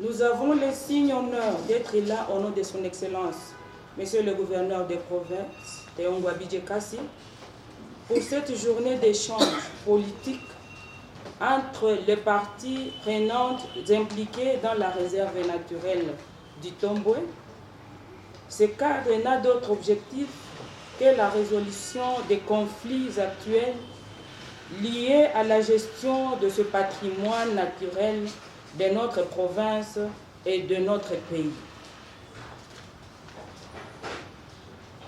Nous avons l'insigne honneur d'être là au nom de son Excellence, Monsieur le gouverneur des provinces, Théongo Abidje Kassi, pour cette journée d'échange politique entre les parties prenantes impliquées dans la réserve naturelle du Tomboué. Ce cadre n'a d'autre objectif que la résolution des conflits actuels liés à la gestion de ce patrimoine naturel de notre province et de notre pays.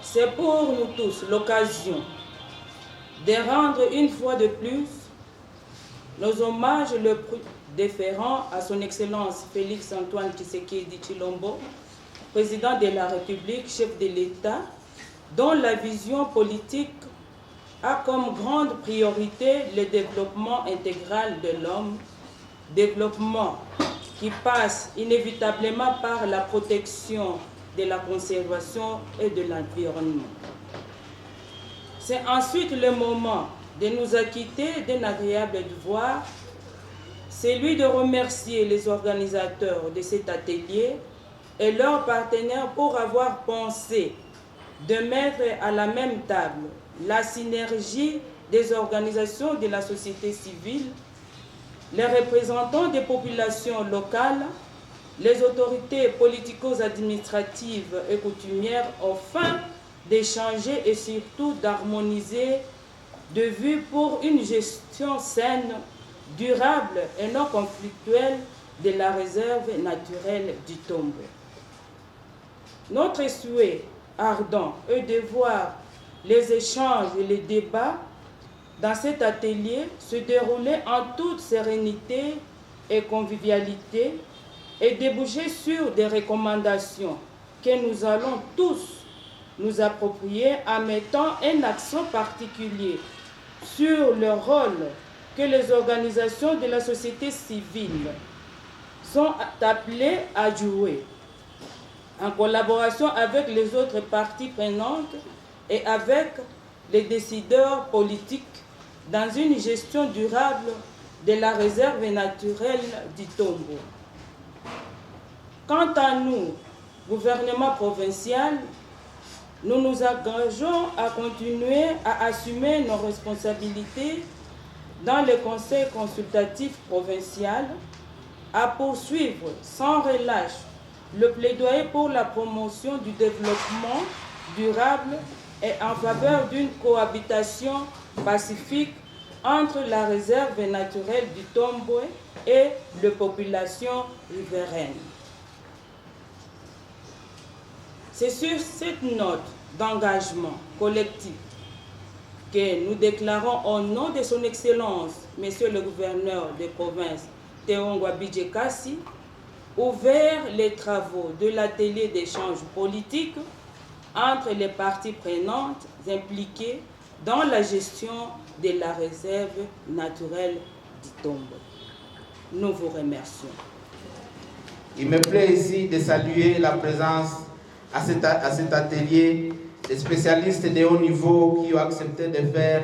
C'est pour nous tous l'occasion de rendre une fois de plus nos hommages le plus déférents à son Excellence Félix Antoine Tshisekedi Tshilombo, président de la République, chef de l'État, dont la vision politique a comme grande priorité le développement intégral de l'homme, développement qui passe inévitablement par la protection de la conservation et de l'environnement. C'est ensuite le moment de nous acquitter d'un agréable devoir, celui de remercier les organisateurs de cet atelier et leurs partenaires pour avoir pensé de mettre à la même table la synergie des organisations de la société civile, les représentants des populations locales, les autorités politico-administratives et coutumières, afin d'échanger et surtout d'harmoniser de vue pour une gestion saine, durable et non conflictuelle de la réserve naturelle du Tomboué. Notre souhait ardent est de voir les échanges et les débats dans cet atelier se dérouler en toute sérénité et convivialité et déboucher sur des recommandations que nous allons tous nous approprier en mettant un accent particulier sur le rôle que les organisations de la société civile sont appelées à jouer en collaboration avec les autres parties prenantes et avec les décideurs politiques dans une gestion durable de la réserve naturelle du Tomboué. Quant à nous, gouvernement provincial, nous nous engageons à continuer à assumer nos responsabilités dans le Conseil consultatif provincial, à poursuivre sans relâche le plaidoyer pour la promotion du développement durable et en faveur d'une cohabitation pacifique entre la réserve naturelle du Tomboué et les populations riveraines. C'est sur cette note d'engagement collectif que nous déclarons au nom de son Excellence, Monsieur le gouverneur de province, Théongo Abidje Kassi, ouvert les travaux de l'atelier d'échange politique entre les parties prenantes impliquées dans la gestion de la réserve naturelle du Tomboué. Nous vous remercions. Il me plaît ici de saluer la présence à cet atelier des spécialistes de haut niveau qui ont accepté de faire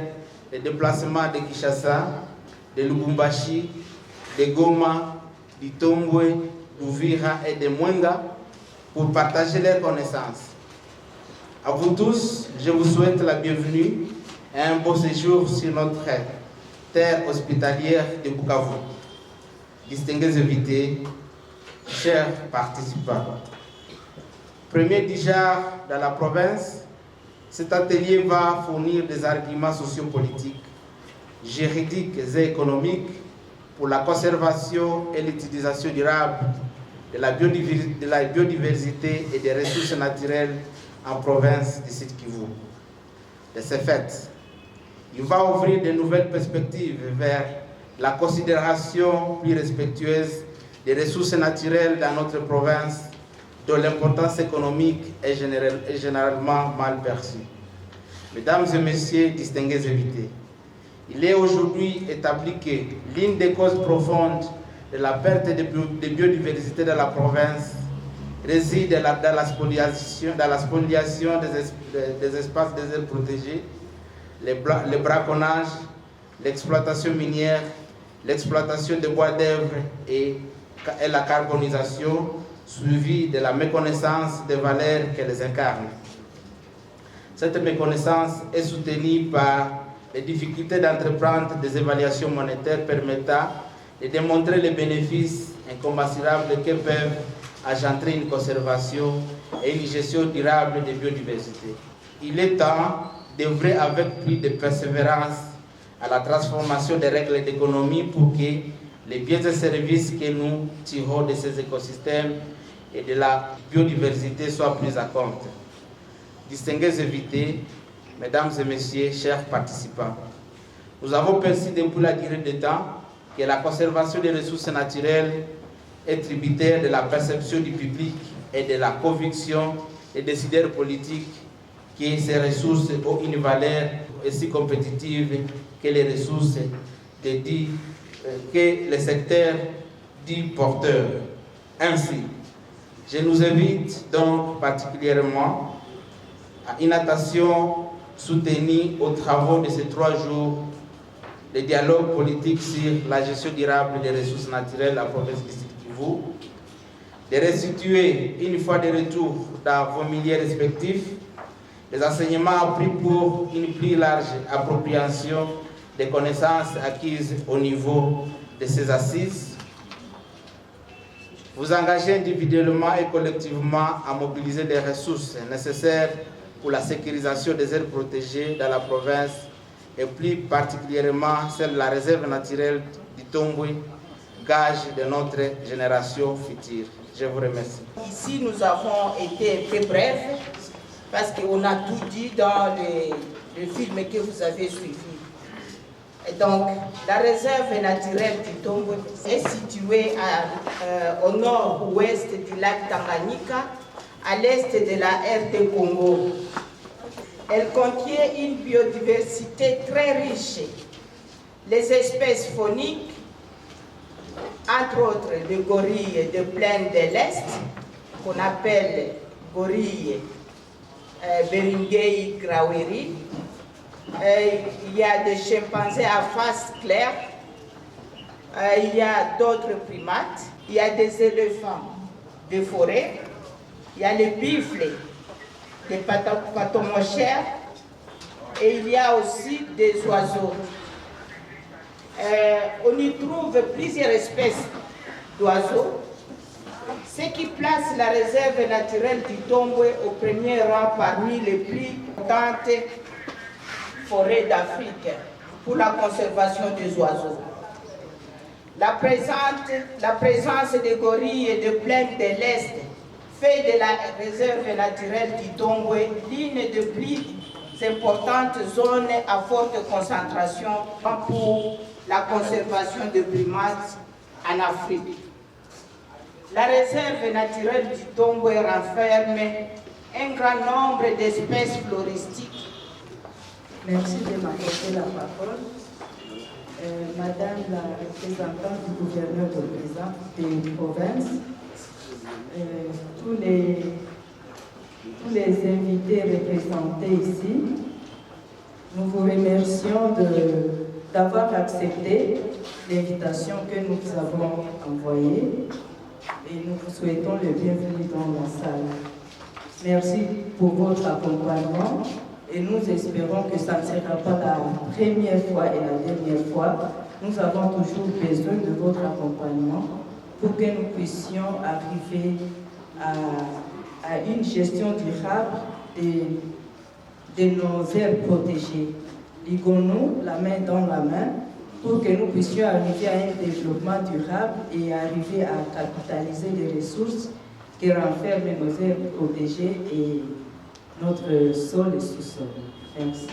les déplacements de Kinshasa, de Lubumbashi, de Goma, du Tomboué, d'Uvira et de Mwenga pour partager leurs connaissances. À vous tous, je vous souhaite la bienvenue et un beau séjour sur notre terre hospitalière de Bukavu. Distingués invités, chers participants. Premier Dijar dans la province, cet atelier va fournir des arguments sociopolitiques, juridiques et économiques pour la conservation et l'utilisation durable de la biodiversité et des ressources naturelles en province du Sud Kivu. De ce fait, il va ouvrir de nouvelles perspectives vers la considération plus respectueuse des ressources naturelles dans notre province, dont l'importance économique est généralement mal perçue. Mesdames et messieurs, distingués invités, il est aujourd'hui établi que l'une des causes profondes de la perte de biodiversité de la province réside dans la spoliation des espaces déserts protégés, le braconnage, l'exploitation minière, l'exploitation de bois d'œuvre et et la carbonisation, suivie de la méconnaissance des valeurs qu'elles incarnent. Cette méconnaissance est soutenue par les difficultés d'entreprendre des évaluations monétaires permettant de démontrer les bénéfices incommensurables que peuvent engendrer une conservation et une gestion durable de biodiversité. Il est temps d'œuvrer avec plus de persévérance à la transformation des règles d'économie pour que les biens et services que nous tirons de ces écosystèmes et de la biodiversité soient pris en compte. Distingués invités, mesdames et messieurs, chers participants, nous avons perçu depuis la durée de temps que la conservation des ressources naturelles est tributaire de la perception du public et de la conviction des décideurs politiques que ces ressources ont une valeur aussi compétitive que les ressources que les secteurs dits porteurs. Ainsi, je nous invite donc particulièrement à une attention soutenue aux travaux de ces 3 jours de dialogue politique sur la gestion durable des ressources naturelles à la province du Sud Kivu, de restituer une fois de retour dans vos milieux respectifs les enseignements appris pour une plus large appropriation des connaissances acquises au niveau de ces assises, vous engagez individuellement et collectivement à mobiliser les ressources nécessaires pour la sécurisation des aires protégées dans la province et plus particulièrement celle de la réserve naturelle du Tomboué, gage de notre génération future. Je vous remercie. Ici, nous avons été très brefs parce qu'on a tout dit dans le film que vous avez suivi. Et donc, la réserve naturelle du Tomboué est située au nord-ouest du lac Tanganyika, à l'est de la RD Congo. Elle contient une biodiversité très riche. Les espèces fauniques, entre autres le gorille de plaine de l'Est, qu'on appelle gorille Beringei Graweri. Il y a des chimpanzés à face claire, il y a d'autres primates, il y a des éléphants de forêt, il y a les buffles, les patomochères, et il y a aussi des oiseaux. On y trouve plusieurs espèces d'oiseaux, ce qui place la réserve naturelle du Tomboué au premier rang parmi les plus importantes forêts d'Afrique pour la conservation des oiseaux. La présence des gorilles et de plaines de l'Est fait de la réserve naturelle du Tomboué l'une des plus importantes zones à forte concentration pour la conservation des primates en Afrique. La réserve naturelle du Tomboué renferme un grand nombre d'espèces floristiques. Merci de m'accorder la parole. Madame la représentante du gouverneur de province, tous les invités représentés ici, nous vous remercions d'avoir accepté l'invitation que nous vous avons envoyée et nous vous souhaitons le bienvenu dans la salle. Merci pour votre accompagnement. Et nous espérons que ça ne sera pas la première fois et la dernière fois. Nous avons toujours besoin de votre accompagnement pour que nous puissions arriver à une gestion durable de nos aires protégées. Ligons-nous la main dans la main pour que nous puissions arriver à un développement durable et arriver à capitaliser les ressources qui renferment nos aires protégées et notre sol et sous-sol. Merci.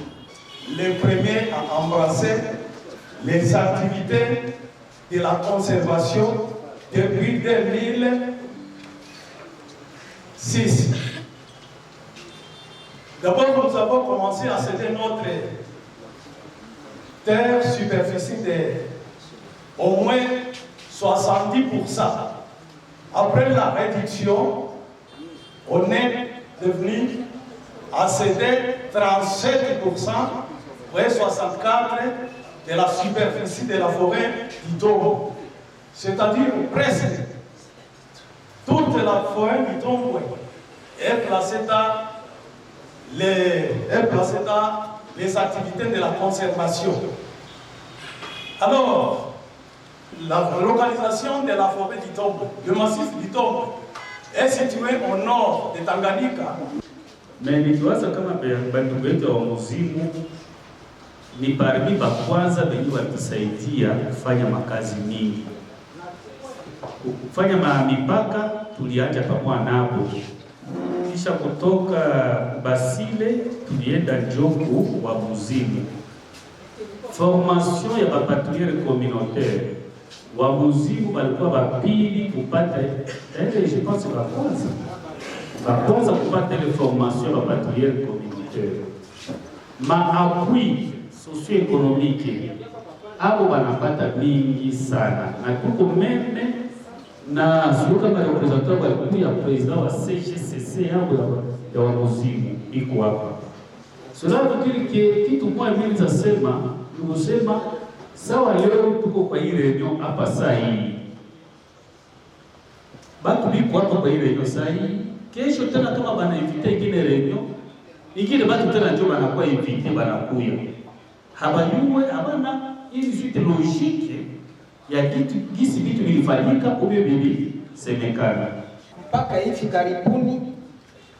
Le premier à embrasser les activités de la conservation depuis 2006. D'abord, nous avons commencé à céder notre terre superficie de au moins 70%. Après la réduction, on est devenu à céder 37%, ouais, 64% de la superficie de la forêt du Togo. C'est-à-dire presque toute la forêt du Tomboué est placée dans les activités de la conservation. Alors, la localisation de la forêt du Tomboué, le massif du Tomboué, est situé au nord de Tanganyika. Mais nikiwaza kama bandugu wetu wa Muzimu ni parmi ba kwanza wenye walitusaidia kufanya makazi mingi. Kufanya mipaka tulianja pamoja nabo. Kisha kutoka Basile tulienda Njoku wa Muzimu. Formation ya bapatrouille communautaire wa Muzimu walikuwa bapili kupata je pense la kwanza kupata ile formation ya bapatrouille communautaire. Appui socio-économique abo wanapata mingi sana na tuko meme na sio kama representative walikuwa ya president wa CGCC ya Muzimu iko hapa. Cela veut dire que kitu kwa mimi nitasema kusema sawa, leo tuko kwa hii reunion hapa saa hii, batu biko hapa kwa hii reunion saa hii, kesho tena kama bana invite ingine reunion ingine, batu tena ndio banakuwa invite banakuya, habayuwe habana hii suite logique ya kitu gisi vitu vilifanyika kubyo bibi semekana. Mpaka hivi karibuni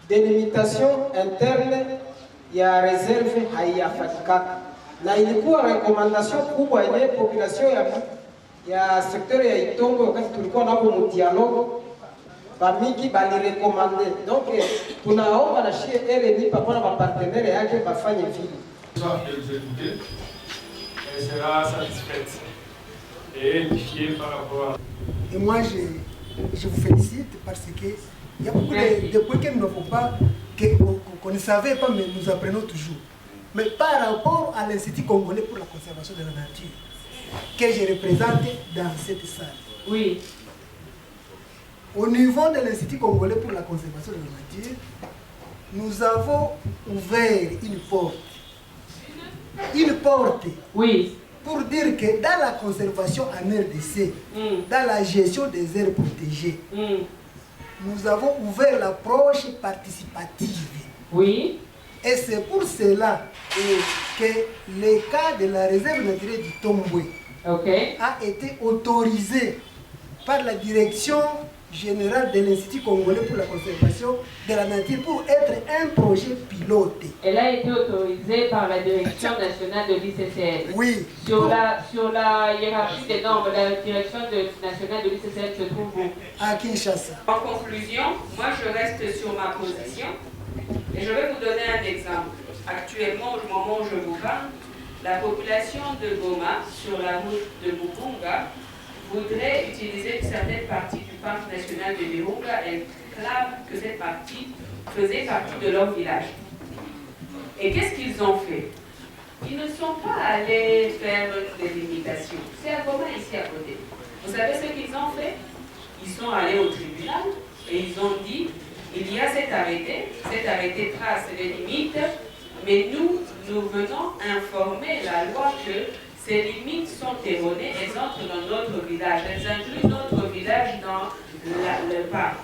delimitation interne ya reserve haiyafanyika, na ilikuwa recommandation kubwa ile population ya secteur ya Itongo wakati tulikuwa nabo mu dialogue bamiki bali recommande. Donc tunaomba na shie RNI pamoja na partenaire yake bafanye vile. Elle sera satisfaite et édifiée par rapport à... Et moi, je vous félicite parce qu'il y a beaucoup de points que nous n'avons pas, qu'on ne savait pas, mais nous apprenons toujours. Mais par rapport à l'Institut congolais pour la conservation de la nature, que je représente dans cette salle. Oui. Au niveau de l'Institut congolais pour la conservation de la nature, nous avons ouvert une porte. Une porte. Oui. Pour dire que dans la conservation en RDC, dans la gestion des aires protégées, nous avons ouvert l'approche participative. Oui. Et c'est pour cela que le cas de la réserve naturelle du Tomboué a été autorisé par la direction générale de l'Institut congolais pour la conservation de la nature pour être un projet pilote. Elle a été autorisée par la direction nationale de l'ICCN. Oui. Sur la hiérarchie des normes, la direction nationale de l'ICCN se trouve où? À Kinshasa. En conclusion, moi je reste sur ma position et je vais vous donner un exemple. Actuellement, au moment où je vous parle, la population de Goma, sur la route de Mugunga, voudrait utiliser une certaine partie du parc national de Virunga et clament que cette partie faisait partie de leur village. Et qu'est-ce qu'ils ont fait? Ils ne sont pas allés faire des limitations. C'est à Goma, ici à côté. Vous savez ce qu'ils ont fait? Ils sont allés au tribunal et ils ont dit il y a cet arrêté trace les limites, mais nous venons informer la loi que ces limites sont erronées, elles entrent dans notre village, elles incluent notre village dans le parc.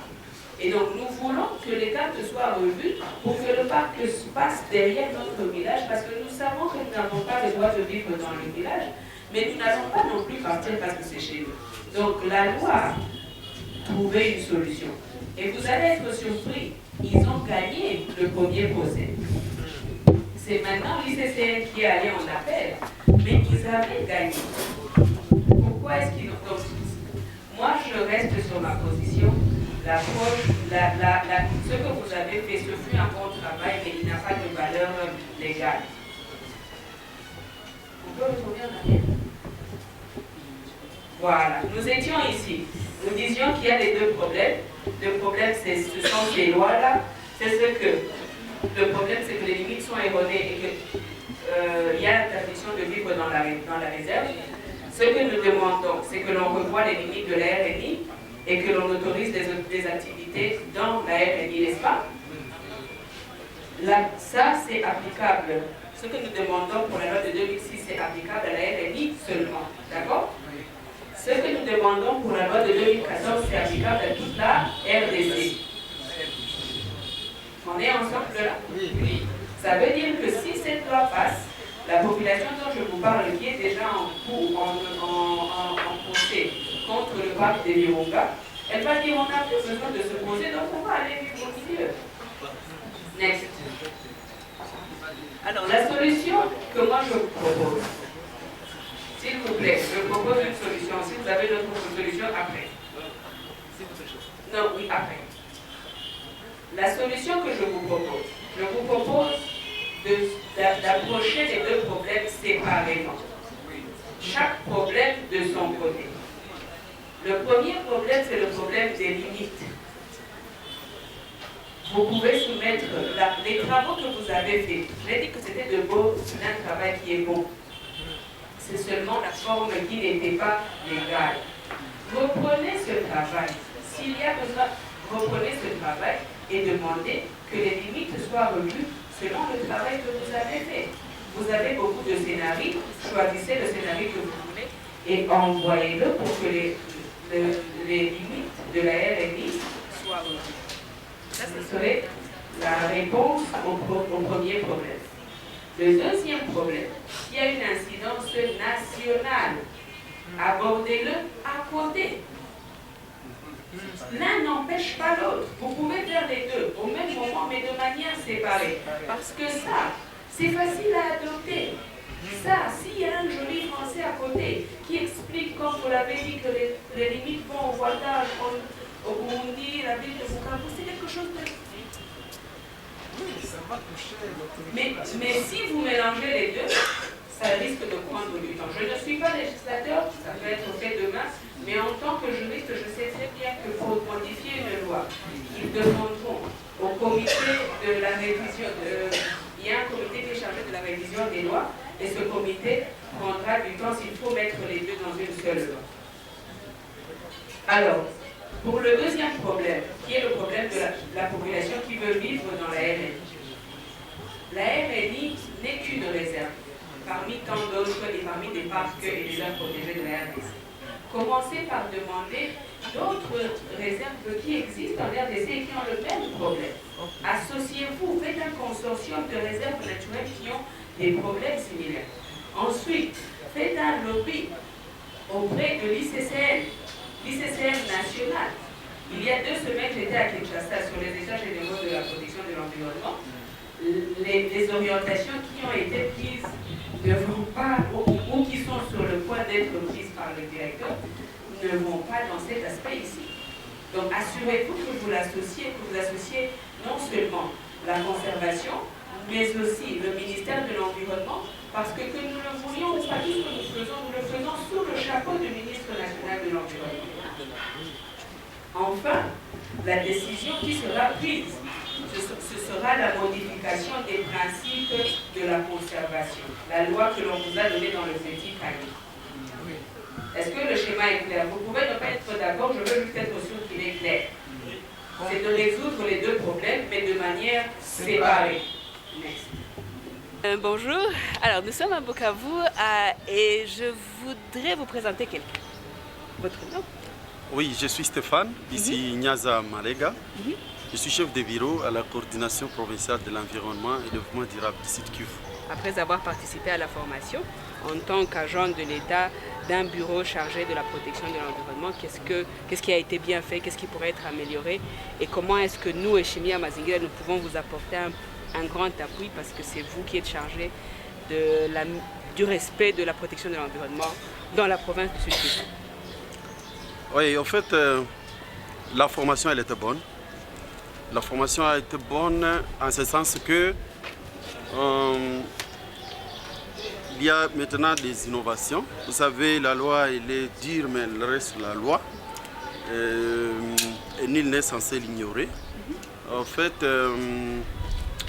Et donc nous voulons que les cartes soient revues pour que le parc se passe derrière notre village, parce que nous savons que nous n'avons pas le droit de vivre dans le village, mais nous n'allons pas non plus partir parce que c'est chez nous. Donc la loi a trouvé une solution. Et vous allez être surpris, ils ont gagné le premier procès. C'est maintenant l'ICCN qui est allé en appel, mais ils avaient gagné. Pourquoi est-ce qu'ils ont... Donc, moi, je reste sur ma position. Ce que vous avez fait, ce fut un bon travail, mais il n'a pas de valeur légale. On peut retourner en arrière. Voilà, nous étions ici. Nous disions qu'il y a les deux problèmes. Le problème, ce sont ces lois-là. C'est ce que... Le problème, c'est que les limites sont erronées et qu'il y a l'interdiction de vivre dans la réserve. Ce que nous demandons, c'est que l'on revoie les limites de la RNI et que l'on autorise des activités dans la RNI, n'est-ce pas? Là, ça, c'est applicable. Ce que nous demandons pour la loi de 2006, c'est applicable à la RNI seulement. D'accord? Ce que nous demandons pour la loi de 2014, c'est applicable à toute la RDC. On est ensemble là? Oui. Ça veut dire que si cette loi passe, la population dont je vous parle, qui est déjà en procès contre le parc de Virunga, elle va dire on n'a plus besoin de se poser, donc on va aller vivre au milieu. Next. Alors la solution que moi je vous propose, s'il vous plaît, je propose une solution. Si vous avez d'autres solutions, après. Non, oui, après. La solution que je vous propose d'approcher les deux problèmes séparément. Chaque problème de son côté. Le premier problème, c'est le problème des limites. Vous pouvez soumettre les travaux que vous avez faits. Je l'ai dit que c'était un travail qui est bon. C'est seulement la forme qui n'était pas légale. Reprenez ce travail. S'il y a besoin, reprenez ce travail et demandez que les limites soient revues selon le travail que vous avez fait. Vous avez beaucoup de scénarios, choisissez le scénario que vous voulez et envoyez-le pour que les limites de la RNI soient revues. Ça, ce serait la réponse au premier problème. Le deuxième problème, il y a une incidence nationale. Abordez-le à côté. L'un n'empêche pas l'autre. Vous pouvez faire les deux au même moment, mais de manière séparée. Parce que ça, c'est facile à adopter. Ça, s'il y a un joli français à côté qui explique, comme vous l'avez dit, que les limites vont au Rwanda, au Burundi, la ville de Bukavu, c'est quelque chose de... Mais si vous mélangez les deux, ça risque de prendre du temps. Je ne suis pas législateur, ça peut être fait demain, mais en tant que juriste, je sais très bien que pour modifier une loi, ils demanderont au comité de la révision, il y a un comité qui est chargé de la révision des lois, et ce comité prendra du temps s'il faut mettre les deux dans une seule loi. Alors, pour le deuxième problème, qui est le problème de la population qui veut vivre dans la RNI. La RNI n'est qu'une réserve, parmi tant d'autres et parmi des parcs et des aires protégées de la RDC. Commencez par demander d'autres réserves qui existent en RDC et qui ont le même problème. Associez-vous, faites un consortium de réserves naturelles qui ont des problèmes similaires. Ensuite, faites un lobby auprès de l'ICCN national. Il y a 2 semaines, j'étais à Kinshasa sur les états généraux de la protection de l'environnement. Les orientations qui ont été prises ne vont pas, ou qui sont sur le point d'être prises par le directeur, ne vont pas dans cet aspect ici. Donc assurez-vous que vous associez non seulement la conservation, mais aussi le ministère de l'Environnement, parce que nous le voulions ou pas, tout ce que nous le faisons sous le chapeau du ministre national de l'Environnement. Enfin, la décision qui sera prise, ce sera la modification des principes de la conservation, la loi que l'on vous a donnée dans le petit cahier. Est-ce que le schéma est clair? Vous pouvez ne pas être d'accord, je veux juste être sûr qu'il est clair. C'est de résoudre les deux problèmes, mais de manière séparée. Bonjour, alors nous sommes à Bukavu et je voudrais vous présenter quelqu'un. Votre nom? Oui, je suis Stéphane, ici Nyaza Malega. Je suis chef de bureau à la coordination provinciale de l'environnement et développement durable du Sud Kivu. Après avoir participé à la formation, en tant qu'agent de l'État d'un bureau chargé de la protection de l'environnement, qu'est-ce qui a été bien fait, qu'est-ce qui pourrait être amélioré et comment est-ce que nous, Eshimia Mazingira, nous pouvons vous apporter un grand appui parce que c'est vous qui êtes chargé du respect de la protection de l'environnement dans la province du Sud Kivu. Oui, en fait, la formation, elle était bonne. La formation a été bonne en ce sens que il y a maintenant des innovations. Vous savez, la loi, elle est dure, mais elle reste la loi. Et nul n'est censé l'ignorer. En fait,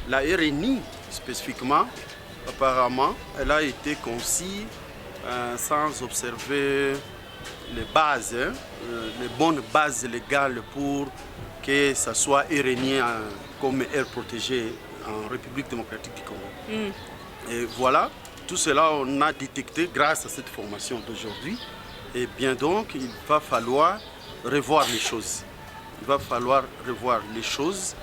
la RNI, spécifiquement, apparemment, elle a été conçue sans observer les bases, les bonnes bases légales pour que ça soit RNI comme aire protégée en République démocratique du Congo. Et voilà, tout cela on a détecté grâce à cette formation d'aujourd'hui. Et bien donc, il va falloir revoir les choses. Il va falloir revoir les choses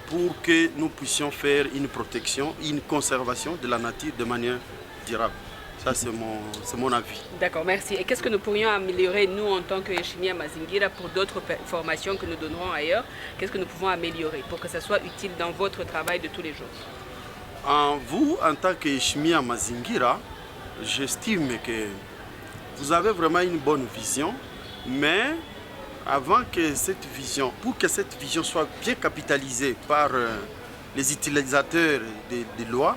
pour que nous puissions faire une protection, une conservation de la nature de manière durable. Ça, c'est mon avis. D'accord, merci. Et qu'est-ce que nous pourrions améliorer, nous, en tant que Chimia Mazingira, pour d'autres formations que nous donnerons ailleurs? Qu'est-ce que nous pouvons améliorer pour que ça soit utile dans votre travail de tous les jours? Vous, en tant que Chimia Mazingira, j'estime que vous avez vraiment une bonne vision, mais avant que cette vision, pour que cette vision soit bien capitalisée par les utilisateurs des lois,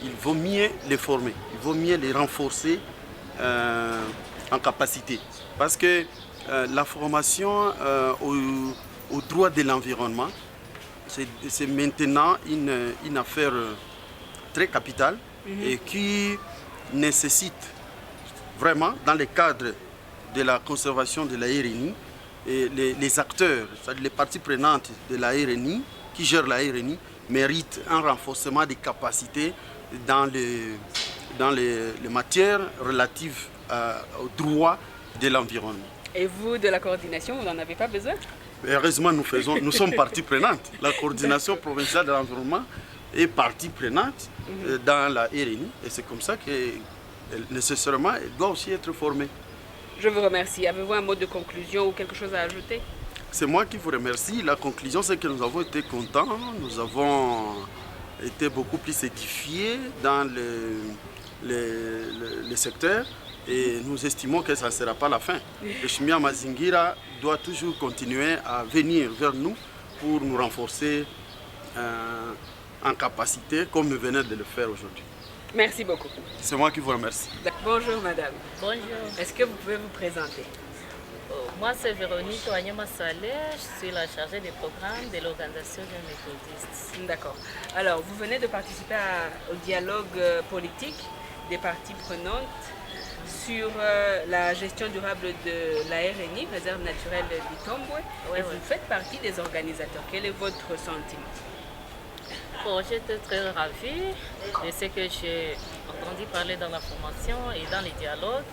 il vaut mieux les former, il vaut mieux les renforcer en capacité. Parce que la formation au droit de l'environnement, c'est maintenant une affaire très capitale et qui nécessite vraiment, dans le cadre de la conservation de la RNI, et les acteurs, c'est-à-dire les parties prenantes de la RNI, qui gèrent la RNI, méritent un renforcement des capacités dans les matières relatives au droit de l'environnement. Et vous, de la coordination, vous n'en avez pas besoin? Heureusement, nous sommes partie prenante. La coordination provinciale de l'environnement est partie prenante dans la RNI. Et c'est comme ça que nécessairement, elle doit aussi être formée. Je vous remercie. Avez-vous un mot de conclusion ou quelque chose à ajouter? C'est moi qui vous remercie. La conclusion, c'est que nous avons été contents. Nous avons été beaucoup plus édifiés dans le secteur. Et nous estimons que ça ne sera pas la fin. Le Chimia Mazingira doit toujours continuer à venir vers nous pour nous renforcer en capacité, comme nous venons de le faire aujourd'hui. Merci beaucoup. C'est moi qui vous remercie. Bonjour madame. Bonjour. Est-ce que vous pouvez vous présenter? Moi c'est Véronique Wanyama Saleh, je suis la chargée des programmes de l'organisation des méthodistes. D'accord. Alors vous venez de participer au dialogue politique des parties prenantes sur la gestion durable de la RNI, réserve naturelle d'Itombwe. Et vous faites partie des organisateurs. Quel est votre sentiment? Bon, j'étais très ravie de ce que j'ai entendu parler dans la formation et dans les dialogues.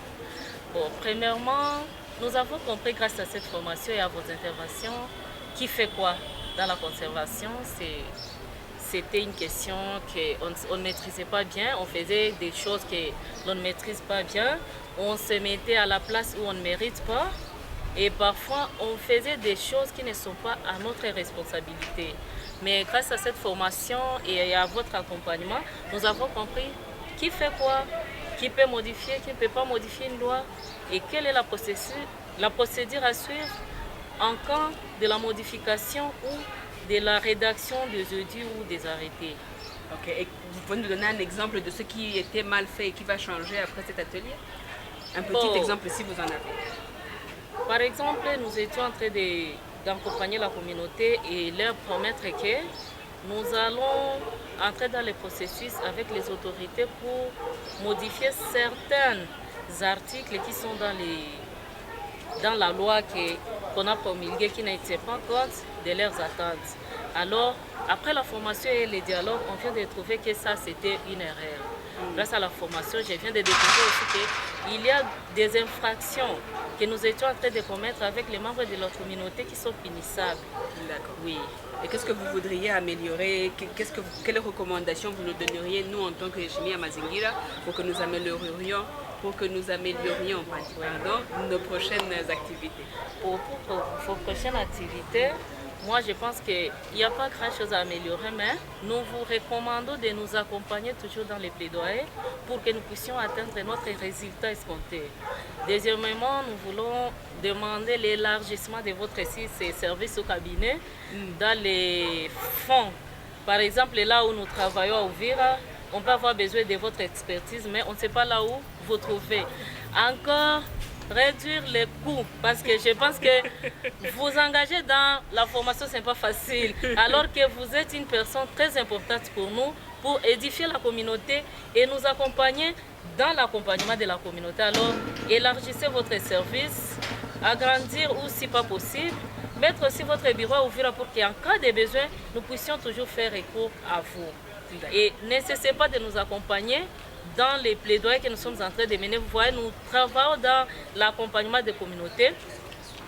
Bon, premièrement, nous avons compris grâce à cette formation et à vos interventions qui fait quoi dans la conservation. C'était une question qu'on ne maîtrisait pas bien, on faisait des choses que l'on ne maîtrise pas bien, on se mettait à la place où on ne mérite pas et parfois on faisait des choses qui ne sont pas à notre responsabilité. Mais grâce à cette formation et à votre accompagnement, nous avons compris qui fait quoi, qui peut modifier, qui ne peut pas modifier une loi et quelle est la procédure à suivre en cas de la modification ou de la rédaction des audits ou des arrêtés. Ok. Et vous pouvez nous donner un exemple de ce qui était mal fait et qui va changer après cet atelier? Un petit exemple si vous en avez. Par exemple, nous étions en train d'accompagner la communauté et leur promettre que nous allons entrer dans les processus avec les autorités pour modifier certains articles qui sont dans la loi qu'on a promulguée qui n'étaient pas compte de leurs attentes. Alors, après la formation et les dialogues, on vient de trouver que ça, c'était une erreur. Grâce à la formation, je viens de découvrir aussi qu'il y a des infractions que nous étions en train de commettre avec les membres de notre communauté qui sont punissables. D'accord. Oui. Et qu'est-ce que vous voudriez améliorer? Quelles recommandations vous nous donneriez, nous, en tant que Chimia Mazingira, pour que nous améliorions nos prochaines activités? Pour vos prochaines activités, moi je pense qu'il n'y a pas grand-chose à améliorer, mais nous vous recommandons de nous accompagner toujours dans les plaidoyers pour que nous puissions atteindre notre résultat escompté. Deuxièmement, nous voulons demander l'élargissement de votre site et services au cabinet dans les fonds. Par exemple, là où nous travaillons à Uvira, on peut avoir besoin de votre expertise, mais on ne sait pas là où vous trouvez. Encore réduire les coûts, parce que je pense que vous engager dans la formation, ce n'est pas facile, alors que vous êtes une personne très importante pour nous, pour édifier la communauté et nous accompagner dans l'accompagnement de la communauté. Alors, élargissez votre service, agrandir ou si pas possible, mettre aussi votre bureau à Uvira pour qu'en cas de besoin, nous puissions toujours faire recours à vous. Et ne cessez pas de nous accompagner dans les plaidoyers que nous sommes en train de mener. Vous voyez, nous travaillons dans l'accompagnement des communautés,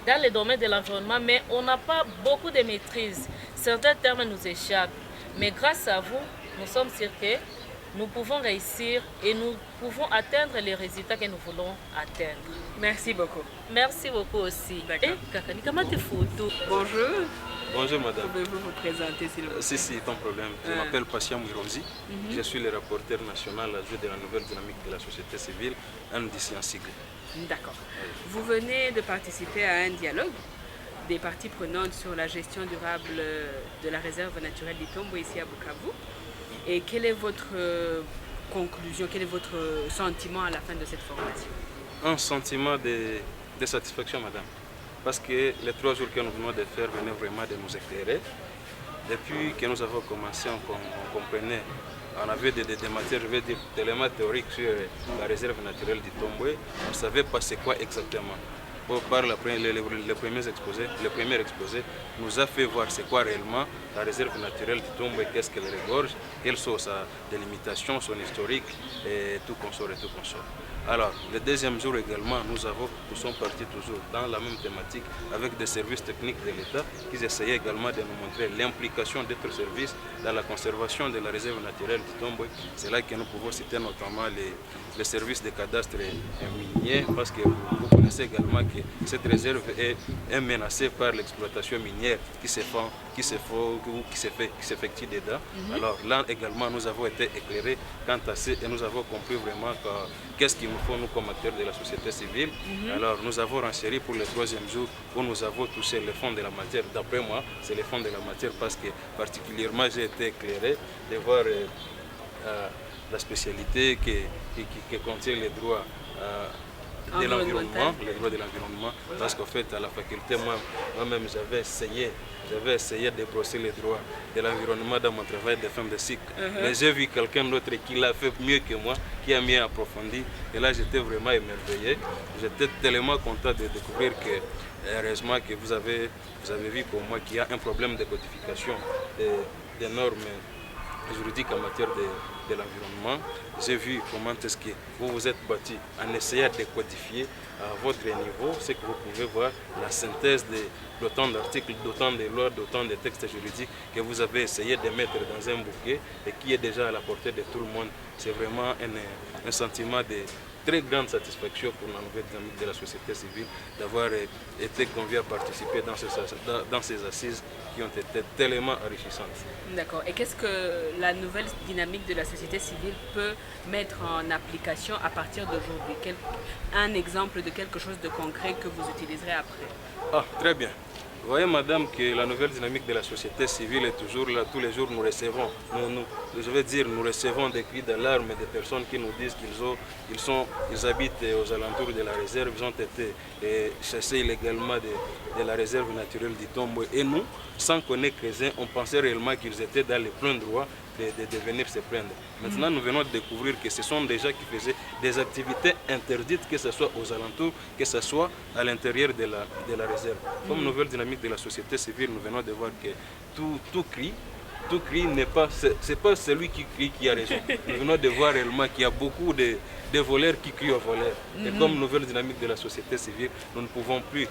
dans le domaine de l'environnement, mais on n'a pas beaucoup de maîtrise. Certains termes nous échappent. Mais grâce à vous, nous sommes sûrs que nous pouvons réussir et nous pouvons atteindre les résultats que nous voulons atteindre. Merci beaucoup. Merci beaucoup aussi. D'accord. Kakani, comment tu fous? Bonjour. Bonjour madame. Pouvez-vous vous présenter s'il vous plaît? Si, pas de problème. Je m'appelle Patient Mwironzi. Je suis le rapporteur national adjoint de la nouvelle dynamique de la société civile, NDC en sigle. D'accord. Vous venez de participer à un dialogue des parties prenantes sur la gestion durable de la réserve naturelle d'Itombo ici à Bukavu. Et quelle est votre conclusion, quel est votre sentiment à la fin de cette formation? Un sentiment de satisfaction, madame. Parce que les 3 jours que nous venons de faire venaient vraiment de nous éclairer. Depuis que nous avons commencé, on comprenait, on avait des matières, je vais dire, d'éléments théoriques sur la réserve naturelle d'Itombo. On ne savait pas c'est quoi exactement. Par le premier exposé nous a fait voir c'est quoi réellement la réserve naturelle d'Itombo et qu'est-ce qu'elle regorge, quelles sont sa délimitation, son historique et tout consort et tout consort. Alors, le deuxième jour également, nous sommes partis toujours dans la même thématique avec des services techniques de l'État qui essayaient également de nous montrer l'implication d'autres services dans la conservation de la réserve naturelle d'Itombo. C'est là que nous pouvons citer notamment les services de cadastre minier, parce que vous connaissez également que cette réserve est menacée par l'exploitation minière qui s'effectue dedans. Alors là également, nous avons été éclairés quant à ça et nous avons compris vraiment qu'est-ce qu'il nous faut nous comme acteurs de la société civile. Alors nous avons renchéri pour le 3e jour où nous avons touché le fond de la matière. D'après moi, c'est le fond de la matière parce que particulièrement j'ai été éclairé de voir la spécialité qui contient les droits de l'environnement, parce qu'en fait à la faculté, moi-même j'avais essayé de brosser les droits de l'environnement dans mon travail de fin de cycle. Mais j'ai vu quelqu'un d'autre qui l'a fait mieux que moi, qui a mieux approfondi, et là j'étais vraiment émerveillé. J'étais tellement content de découvrir que, heureusement que vous avez vu pour moi qu'il y a un problème de codification des normes juridiques en matière de l'environnement. J'ai vu comment est-ce que vous vous êtes battu en essayant de codifier à votre niveau ce que vous pouvez voir, la synthèse d'autant d'articles, d'autant de lois, d'autant de textes juridiques que vous avez essayé de mettre dans un bouquet et qui est déjà à la portée de tout le monde. C'est vraiment un sentiment de très grande satisfaction pour la nouvelle dynamique de la société civile d'avoir été convié à participer dans ces assises qui ont été tellement enrichissantes. D'accord. Et qu'est-ce que la nouvelle dynamique de la société civile peut mettre en application à partir d'aujourd'hui? Un exemple de quelque chose de concret que vous utiliserez après? Ah, très bien. Vous voyez, madame, que la nouvelle dynamique de la société civile est toujours là. Tous les jours, nous recevons, nous recevons des cris d'alarme des personnes qui nous disent qu'ils habitent aux alentours de la réserve. Ils ont été chassés illégalement de la réserve naturelle d'Itombo. Et nous, sans connaître les uns, on pensait réellement qu'ils étaient dans les pleins droits de venir se plaindre. Maintenant, nous venons de découvrir que ce sont des gens qui faisaient des activités interdites, que ce soit aux alentours, que ce soit à l'intérieur de la réserve. Comme nouvelle dynamique de la société civile, nous venons de voir que tout cri n'est pas, c'est pas celui qui crie qui a raison. Nous venons de voir réellement qu'il y a beaucoup de voleurs qui crient aux voleurs. Et comme nouvelle dynamique de la société civile, nous ne pouvons plus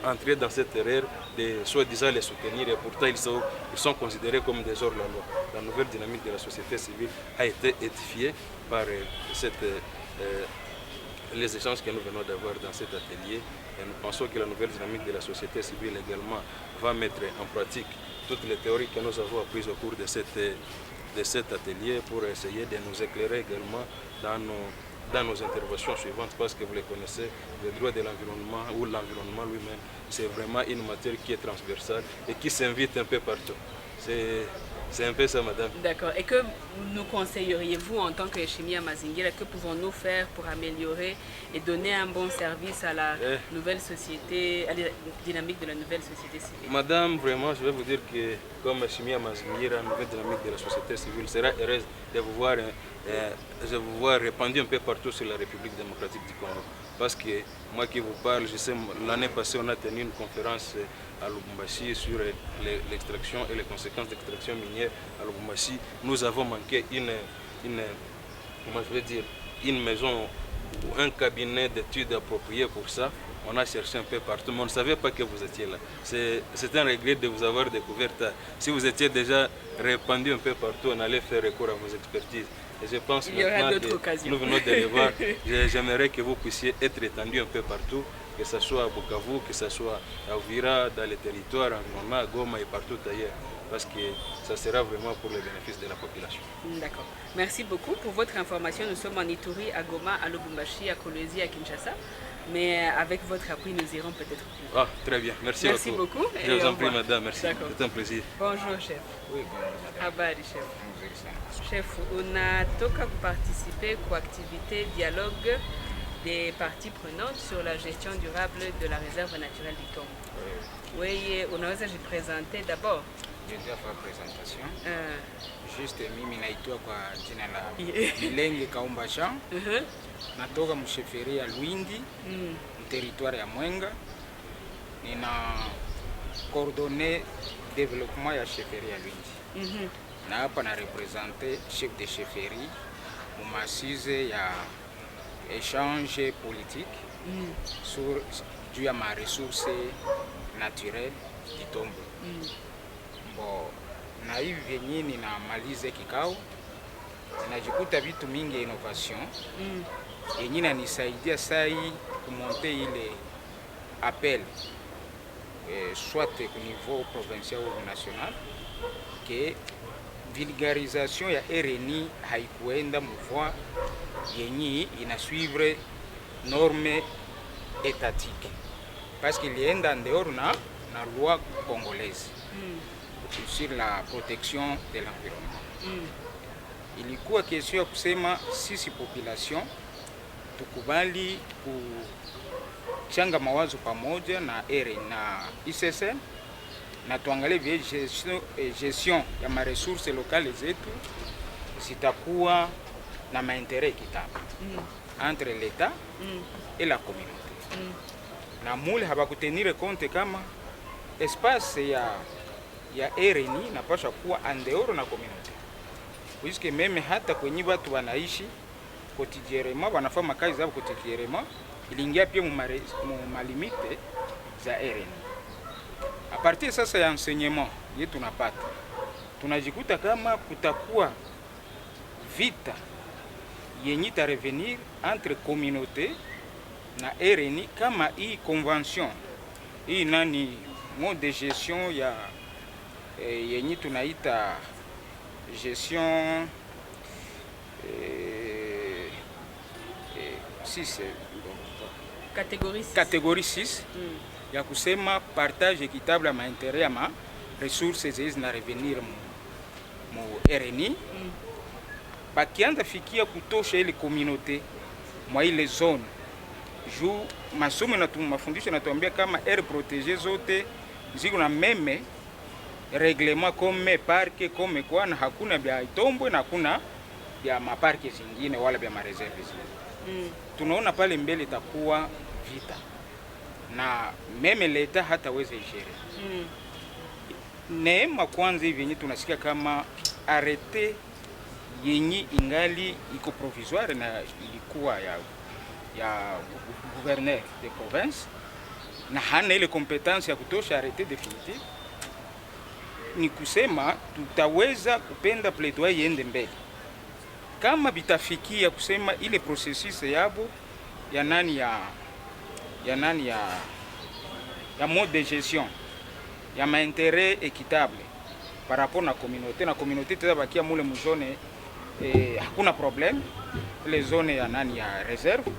entrer dans cette erreur de soi-disant les soutenir, et pourtant ils sont considérés comme des hors-la-loi. La nouvelle dynamique de la société civile a été édifiée par les échanges que nous venons d'avoir dans cet atelier. Et nous pensons que la nouvelle dynamique de la société civile également va mettre en pratique toutes les théories que nous avons apprises au cours de cet atelier pour essayer de nous éclairer également dans nos interventions suivantes, parce que vous les connaissez, le droit de l'environnement ou l'environnement lui-même, c'est vraiment une matière qui est transversale et qui s'invite un peu partout. C'est un peu ça, madame. D'accord. Et que nous conseilleriez-vous en tant que Chimia Mazingira, que pouvons-nous faire pour améliorer et donner un bon service à la nouvelle société, à la dynamique de la nouvelle société civile? Madame, vraiment, je vais vous dire que comme Chimia Mazingira, la nouvelle dynamique de la société civile sera heureuse de vous voir répandu un peu partout sur la République démocratique du Congo. Parce que moi qui vous parle, je sais, l'année passée, on a tenu une conférence à Lubumbashi sur l'extraction et les conséquences d'extraction minière à Lubumbashi. Nous avons manqué comment je vais dire, une maison ou un cabinet d'études approprié pour ça. On a cherché un peu partout, mais on ne savait pas que vous étiez là. C'est un regret de vous avoir découvert. Si vous étiez déjà répandu un peu partout, on allait faire recours à vos expertises. Et je pense Il y aura maintenant d'autres occasions. nous venons de les voir. J'aimerais que vous puissiez être étendus un peu partout, que ce soit à Bukavu, que ce soit à Uvira, dans les territoires, en Goma, à Goma et partout ailleurs. Parce que ça sera vraiment pour le bénéfice de la population. D'accord. Merci beaucoup pour votre information. Nous sommes en Ituri, à Goma, à Lubumbashi, à Kolwezi, à Kinshasa. Mais avec votre appui, nous irons peut-être plus loin. Ah, très bien. Merci beaucoup. Je vous en prie, madame. Merci. C'est un plaisir. Bonjour, chef. Oui, bonjour. Habari, chef. Chef, unatoka kuparticiper kwa activité dialogue des parties prenantes sur la gestion durable de la réserve naturelle du Tombo. Oui, unaweza jipresenter d'abord? Déjà kwa presentation. Juste mimi naitwa kwa jina la Milenge Kaumba Jean. Natoka msheferi ya Lwindi, territoire ya Mwenga. Nina coordonné développement ya sheferi ya Lwindi. Na hapa na représenter chef de chefferie mu masize ya échange politique sur juu ya ma ressources naturelles du Tombo. Bon, na hivi vyenye ninamalize kikao ninajikuta vitu mingi ya innovation yenye inanisaidia sai kumonte ile appel soit au niveau provincial ou national que vulgarisation ya RNI haikuenda mvoie yenye inasuivre norme étatique parce qu'il ilienda en dehors na loi congolaise sur la protection de l'environnement. Ilikuwa kesho ya kusema sisi population tukubali kuchanga mawazo pamoja na RNI na ICCN na tuangalie vile gestion ya maresource locale zetu zitakuwa na maintérêt équitable entre l'État et la communauté. Na mule habakutenire compte kama espace ya RNI napasha kuwa en dehors na communauté. Puisque meme hata kwenye watu wanaishi quotidiennement wanafanya kazi zao quotidiennement iliingia pia mu malimite za RNI. A partir sasa ya enseignement yetu tunapata tunajikuta kama kutakuwa vita yenye ta revenir entre communauté na RNI kama hii convention hii nani mode de gestion ya yenye tunaita gestion 6 catégorie 6 ya kusema partage équitable ya maintérêt ya ma ressources hizi na revenir mu RNI bakianza fikia kutosha ile communauté mwa ile zone juu masomo na mafundisho natuambia kama aire protégée zote ziko na meme règlement comme parke comme kwa na hakuna bya Itombwe na hakuna bya maparke zingine wala bya mareserve zingine. Tunaona pale mbele itakuwa vita na meme leta hataweza igere. Neema kwanza hivi yenye tunasikia kama arrêté yenye ingali iko provisoire na ilikuwa ya gouverneur de province na hana ile compétence ya kutosha arrêté définitif. Ni kusema tutaweza kupenda plaidoyer iende mbele kama bitafikia kusema ile processus yabo ya nani ya mode de gestion ya maintérêt équitable par rapport na communauté tutabakia mule mzone hakuna problème ile zone ya nani ya réserve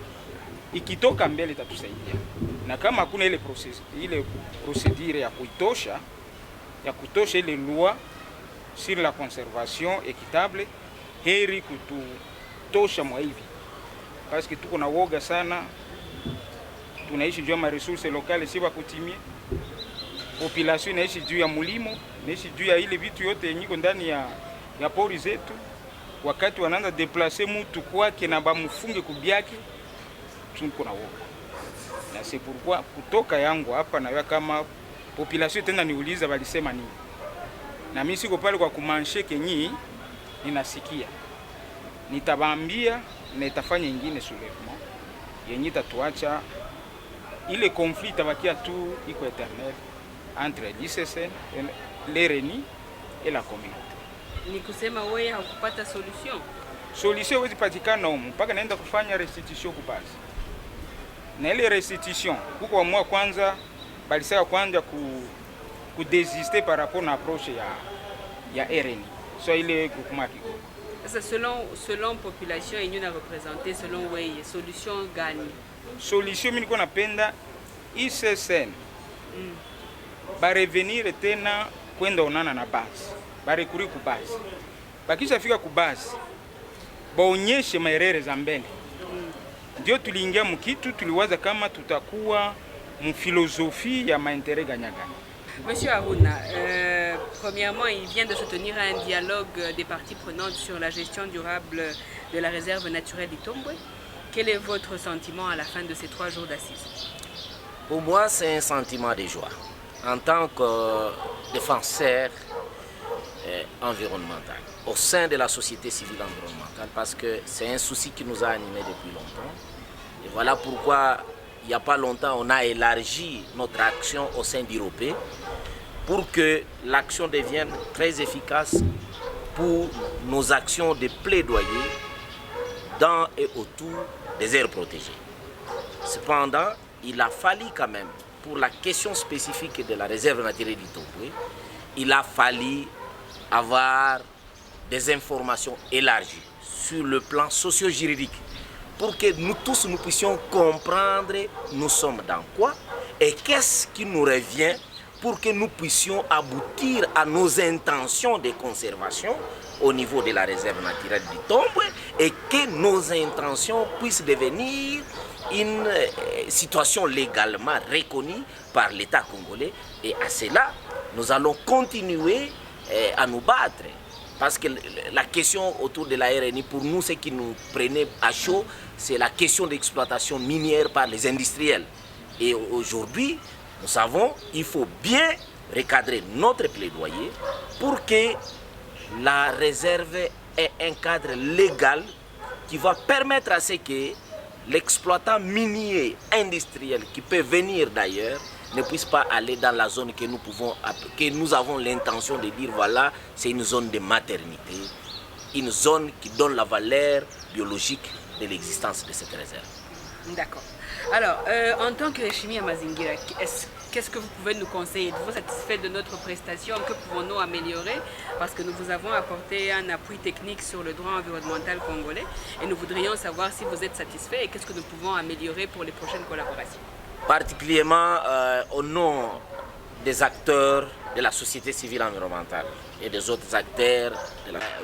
ikitoka mbele itatusaidia na kama hakuna ile procédure ya kutosha ile loi sur la conservation équitable heri kututosha mwa hivi parce que tuko na woga sana tunaishi juu ya ma ressources locales si bakutimie population inaishi juu ya mulimo inaishi juu ya ile vitu yote yenyiko ndani ya pori zetu wakati wanaanza déplacer mtu kwake na bamfunge kubyake tuko na woga na c'est pourquoi kutoka yangu hapa na kama population tena niuliza walisema nini na mimi siko pale kwa kumanshe kenyi ninasikia nitabambia na itafanya ingine soulèvement yenye itatuacha ile conflit itabakia tu iko éternel entre l'ICCN, l'RNI et la communauté. Ni kusema wewe haukupata solution? Solution haiwezi patikana huko mpaka naenda kufanya restitution kubasi. Na ile restitution kuko amua kwanza balisaka kwanza ku désister par rapport na approche ya RNI. So ile groupement kiko. Sasa selon population yenyewe na représenter selon wewe solution gani? Solution mimi niko napenda ICCN. Ba revenir tena kwenda onana na basi. Ba recourir ku basi. Bakisha fika ku basi. Baonyeshe maerere za mbele. Ndio tuliingia mkitu tuliwaza kama tutakuwa mfilosofi ya maentere ganyaganya. Monsieur Aruna, premièrement, il vient de se tenir un dialogue des parties prenantes sur la gestion durable de la réserve naturelle du Tomboué. Quel est votre sentiment à la fin de ces 3 jours d'assises? Pour moi, c'est un sentiment de joie. En tant que défenseur environnemental, au sein de la société civile environnementale, parce que c'est un souci qui nous a animés depuis longtemps. Et voilà pourquoi, il n'y a pas longtemps, on a élargi notre action au sein d'IROPE pour que l'action devienne très efficace pour nos actions de plaidoyer dans et autour des aires protégées. Cependant, il a fallu quand même, pour la question spécifique de la réserve naturelle du Tomboué, il a fallu avoir des informations élargies sur le plan socio-juridique pour que nous tous nous puissions comprendre nous sommes dans quoi et qu'est-ce qui nous revient pour que nous puissions aboutir à nos intentions de conservation au niveau de la réserve naturelle du Tomboué et que nos intentions puissent devenir une situation légalement reconnue par l'État congolais. Et à cela, nous allons continuer à nous battre. Parce que la question autour de la RNI, pour nous, ce qui nous prenait à chaud, c'est la question d'exploitation minière par les industriels. Et aujourd'hui, nous savons qu'il faut bien recadrer notre plaidoyer pour que la réserve ait un cadre légal qui va permettre à ce que l'exploitant minier industriel qui peut venir d'ailleurs ne puisse pas aller dans la zone que nous avons l'intention de dire voilà, c'est une zone de maternité, une zone qui donne la valeur biologique de l'existence de cette réserve. D'accord. Alors, en tant que chimie à Mazingira, qu'est-ce que vous pouvez nous conseiller? Êtes-vous satisfait de notre prestation? Que pouvons-nous améliorer? Parce que nous vous avons apporté un appui technique sur le droit environnemental congolais et nous voudrions savoir si vous êtes satisfait et qu'est-ce que nous pouvons améliorer pour les prochaines collaborations. Particulièrement au nom des acteurs de la société civile environnementale et des autres acteurs,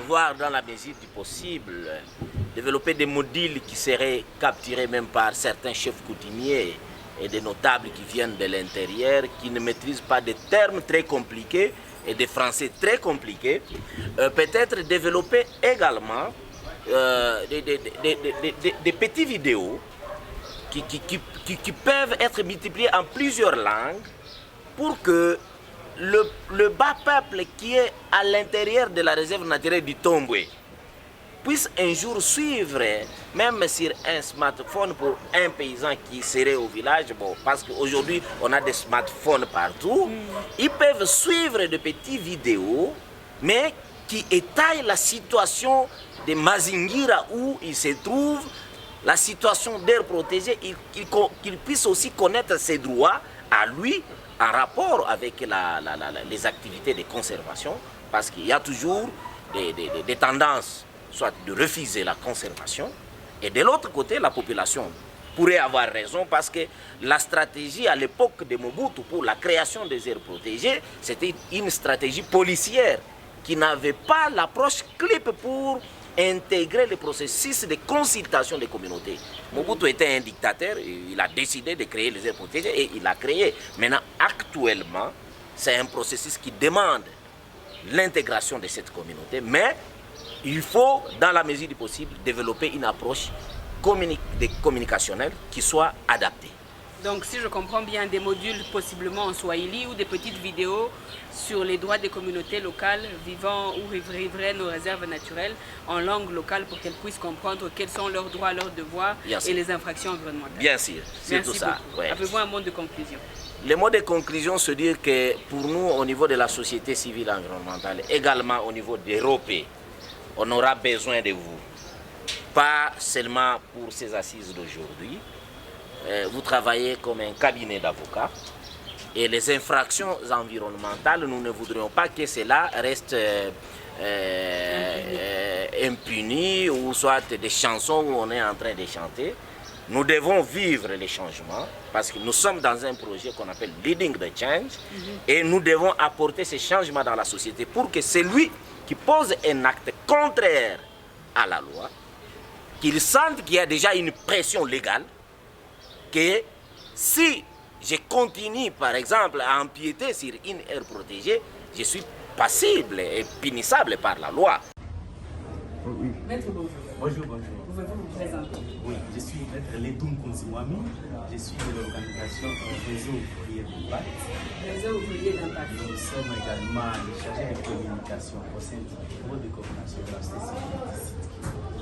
voire dans la mesure du possible, développer des modules qui seraient capturés même par certains chefs coutumiers et des notables qui viennent de l'intérieur, qui ne maîtrisent pas des termes très compliqués et des français très compliqués. Peut-être développer également des petites vidéos qui peuvent être multipliées en plusieurs langues pour que le bas peuple qui est à l'intérieur de la réserve naturelle du Tomboué puisse un jour suivre, même sur un smartphone pour un paysan qui serait au village, bon, parce qu'aujourd'hui on a des smartphones partout, ils peuvent suivre de petites vidéos, mais qui étayent la situation de Mazingira où il se trouve, la situation d'air protégé, qu'il puisse aussi connaître ses droits à lui en rapport avec les activités de conservation, parce qu'il y a toujours des tendances, soit de refuser la conservation, et de l'autre côté, la population pourrait avoir raison, parce que la stratégie à l'époque de Mobutu pour la création des aires protégées, c'était une stratégie policière qui n'avait pas l'approche clip pour intégrer le processus de consultation des communautés. Mobutu était un dictateur, il a décidé de créer les aires protégées et il a créé. Maintenant, actuellement, c'est un processus qui demande l'intégration de cette communauté, mais il faut, dans la mesure du possible, développer une approche communicationnelle qui soit adaptée. Donc si je comprends bien, des modules possiblement en Swahili ou des petites vidéos sur les droits des communautés locales vivant ou riveraines nos réserves naturelles en langue locale pour qu'elles puissent comprendre quels sont leurs droits, leurs devoirs et les infractions environnementales. Bien sûr, c'est tout ça. Ouais. Avez-vous un mot de conclusion? Le mot de conclusion, c'est dire que pour nous, au niveau de la société civile environnementale, également au niveau d'Europe, on aura besoin de vous. Pas seulement pour ces assises d'aujourd'hui. Vous travaillez comme un cabinet d'avocats et les infractions environnementales, nous ne voudrions pas que cela reste impuni ou soit des chansons où on est en train de chanter. Nous devons vivre les changements parce que nous sommes dans un projet qu'on appelle Leading the Change et nous devons apporter ces changements dans la société pour que celui qui pose un acte contraire à la loi, qu'il sente qu'il y a déjà une pression légale, que si je continue par exemple à empiéter sur une aire protégée, je suis passible et punissable par la loi. Oui. Maître, bonjour. Bonjour, bonjour. Pouvez-vous vous présenter? Oui, je suis Maître Ledoum Konsimwami, je suis de l'organisation Réseau Ouvrier d'Impact. Réseau Ouvrier d'Impact. Nous sommes également les chargés de communication au sein du bureau de coordination de la société civile d'ici.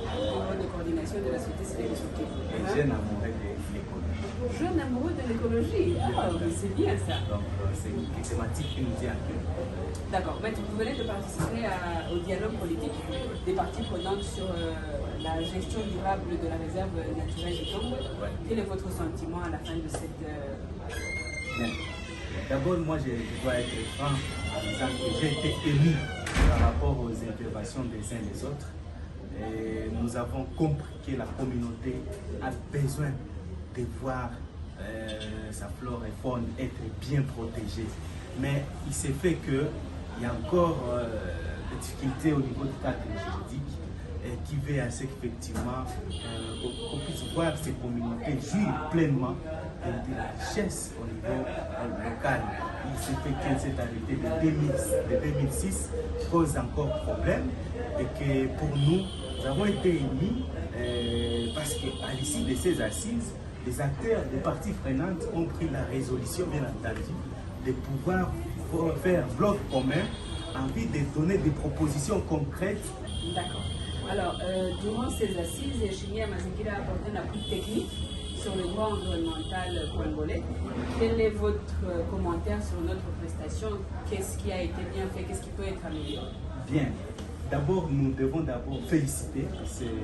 Bureau de coordination de la société civile d'ici. Jeune amoureux de l'écologie. Jeune amoureux de l'écologie, c'est bien ça. Donc c'est une thématique qui nous tient à cœur. D'accord, Maître, vous venez de participer au dialogue politique des parties prenantes sur la gestion durable de la réserve naturelle du Tombe. Quel est votre sentiment à la fin de cette... Bien. D'abord, moi, je dois être franc en disant que j'ai été ému par rapport aux interventions des uns et des autres. Et nous avons compris que la communauté a besoin de voir sa flore et faune être bien protégée. Mais il s'est fait qu'il y a encore des difficultés au niveau du cadre juridique qui veut à ce qu'effectivement on puisse voir ces communautés jouir pleinement de la richesse au niveau local. Il s'est fait que cet arrêté de 2006 pose encore problème et que pour nous, nous avons été émis parce qu'à l'issue de ces assises, les acteurs, les parties prenantes ont pris la résolution, bien entendu, de pouvoir faire bloc commun en vue de donner des propositions concrètes. D'accord. Alors, durant ces assises, Chimia Mazikira a apporté un appui technique sur le droit environnemental congolais. Quel est votre commentaire sur notre prestation? Qu'est-ce qui a été bien fait? Qu'est-ce qui peut être amélioré? Bien. D'abord, nous devons féliciter cette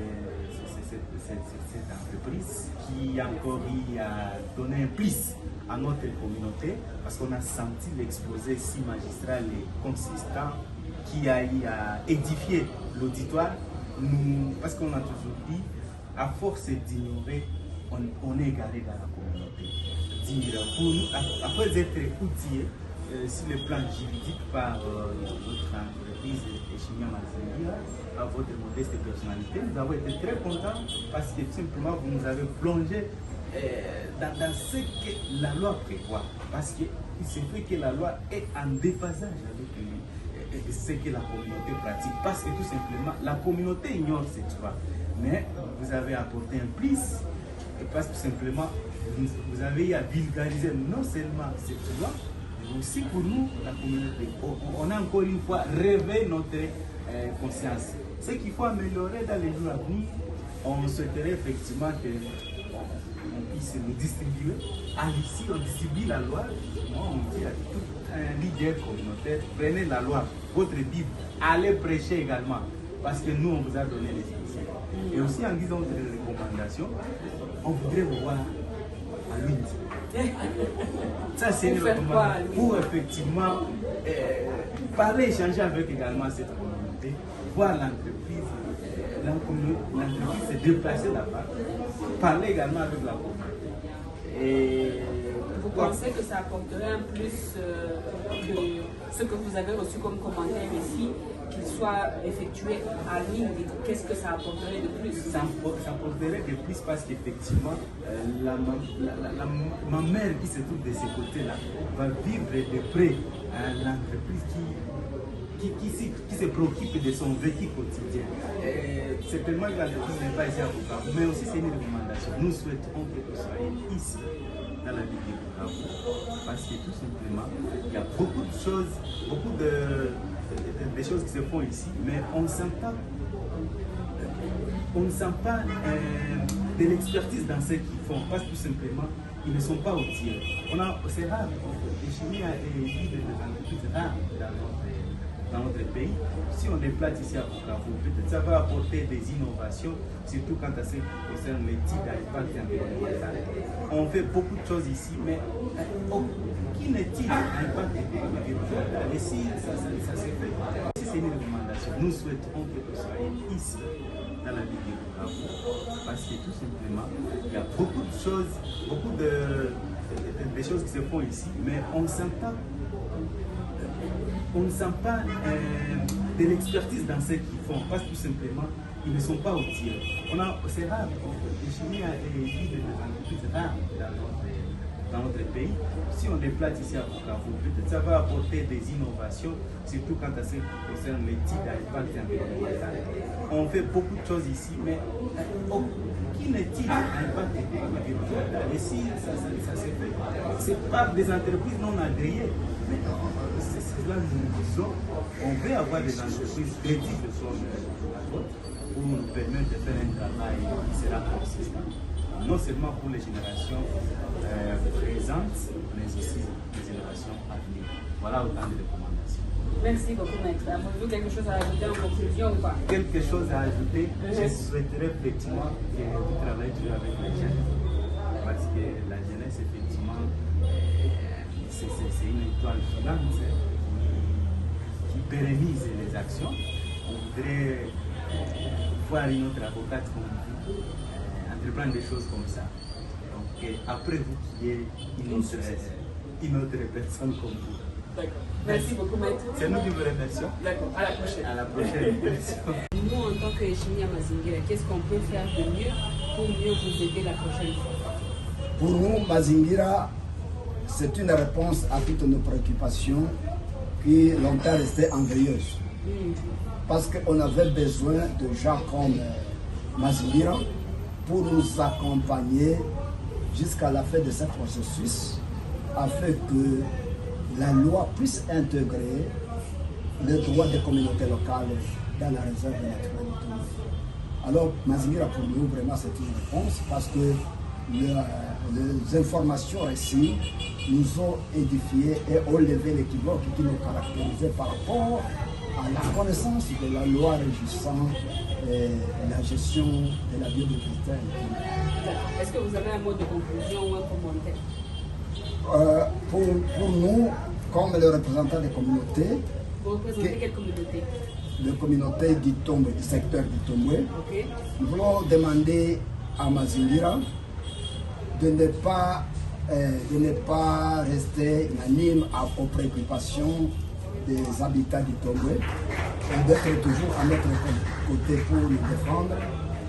entreprise qui a encore donné un plus à notre communauté parce qu'on a senti l'exposé si magistral et consistant qui a édifié l'auditoire. Parce qu'on a toujours dit, à force d'ignorer, on est égaré dans la communauté. Pour nous, après être outillés sur le plan juridique par notre entreprise Chimia Mazikira, à votre modeste personnalité, nous avons été très contents parce que simplement vous nous avez plongé dans ce que la loi prévoit. Parce qu'il se fait que la loi est en déphasage avec ce que la communauté pratique. Parce que tout simplement, la communauté ignore cette loi. Mais vous avez apporté un plus parce que tout simplement, vous avez à vulgariser non seulement cette loi, mais aussi pour nous, la communauté. On a encore une fois réveillé notre conscience. Ce qu'il faut améliorer dans les jours à venir, on souhaiterait effectivement qu'on puisse nous distribuer. À l'issue, on distribue la loi. Moi, on dit à tout un leader communautaire, prenez la loi, votre Bible, allez prêcher également. Parce que nous, on vous a donné les initiatives. Et aussi en disant notre recommandation, on voudrait vous voir à l'UNIT. Ça, c'est une recommandation pour effectivement parler, échanger avec également cette communauté, voir l'entreprise se déplacer là-bas, parler également avec la communauté. Et vous pensez que ça apporterait un plus que ce que vous avez reçu comme commentaire ici, qu'il soit effectué à ligne? Qu'est-ce que ça apporterait de plus? Ça apporterait de plus parce qu'effectivement, ma mère qui se trouve de ce côté-là va vivre de près l'entreprise qui se préoccupe de son vécu quotidien. Certainement que l'entreprise n'est pas ici à Bukavu, mais aussi c'est une recommandation. Nous souhaitons que vous soyez ici dans la ville de Bukavu, parce que tout simplement, il y a beaucoup de choses, beaucoup de choses qui se font ici, mais on ne sent pas de l'expertise dans ce qu'ils font, parce que tout simplement, ils ne sont pas au tiers. C'est rare, les chimies est des entreprises rares dans notre pays. Si on déplace ici à Bukavu, peut-être ça va apporter des innovations, surtout quand ça concerne l'éthique à l'impact environnemental. On fait beaucoup de choses ici, mais aucune étude à l'impact environnemental. Et si ça s'est fait, si c'est une recommandation, nous souhaiterons que vous soyez ici, dans la ville de Bukavu, parce que tout simplement, il y a beaucoup de choses, beaucoup de choses qui se font ici, mais on ne sent pas de l'expertise dans ce qu'ils font, parce que tout simplement, ils ne sont pas au tiers. C'est rare, les chimies est des entreprises rares dans notre pays. Si on déplace ici à Bukavu, peut-être ça va apporter des innovations, surtout quand ça concerne l'éthique à l'impact environnemental. On fait beaucoup de choses ici, mais aucune étude à l'impact environnemental. Et si ça s'est fait, c'est pas des entreprises non agréées. Mais c'est là que nous disons, on veut avoir des entreprises crédibles sur la côte pour nous permettre de faire un travail qui sera consistant, non seulement pour les générations présentes, mais aussi les générations à venir. Voilà autant de recommandations. Merci beaucoup, maître. Avez-vous quelque chose à ajouter en conclusion ou pas? Quelque chose à ajouter, je souhaiterais effectivement que vous travaillez toujours avec les jeunes, parce que la jeunesse, effectivement, c'est une étoile filante qui pérennise les actions. On voudrait voir une autre avocate comme vous entreprendre des choses comme ça. Donc après vous, qu'il y ait une autre personne comme vous. D'accord. Merci beaucoup, maître. C'est nous qui vous remercions. D'accord. À la prochaine. À la prochaine. Nous, en tant que chimie à Mazingira, qu'est-ce qu'on peut faire de mieux pour mieux vous aider la prochaine fois? Pour nous, Mazingira, c'est une réponse à toutes nos préoccupations qui longtemps restaient ennuyeuses. Parce qu'on avait besoin de gens comme Mazingira pour nous accompagner jusqu'à la fin de ce processus, afin que la loi puisse intégrer les droits des communautés locales dans la réserve naturelle du Tomboué. Alors, Mazingira, pour nous, vraiment, c'est une réponse parce que les informations reçues nous ont édifiés et ont levé l'équivoque qui nous caractérisait par rapport à la connaissance de la loi régissant la gestion de la biodiversité. Est-ce que vous avez un mot de conclusion ou un commentaire? Pour nous, comme les représentants des communautés, vous représentez quelle communauté? La communauté du Tomboué, du secteur du Tomboué. Okay. Nous voulons demander à Mazingira de ne pas rester unanime aux préoccupations des habitants du Tomboué et d'être toujours à notre côté pour nous défendre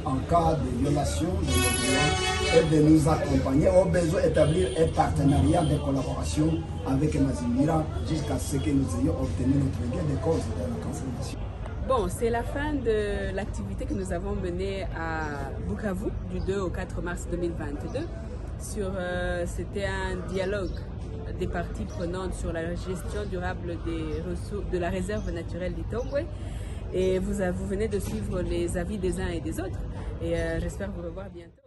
en cas de violation de nos droits et de nous accompagner au besoin d'établir un partenariat de collaboration avec Mazingira jusqu'à ce que nous ayons obtenu notre gain de cause de la conservation. Bon, c'est la fin de l'activité que nous avons menée à Bukavu du 2 au 4 mars 2022. C'était un dialogue des parties prenantes sur la gestion durable des ressources de la réserve naturelle du Tomboué. Et vous venez de suivre les avis des uns et des autres. Et j'espère vous revoir bientôt.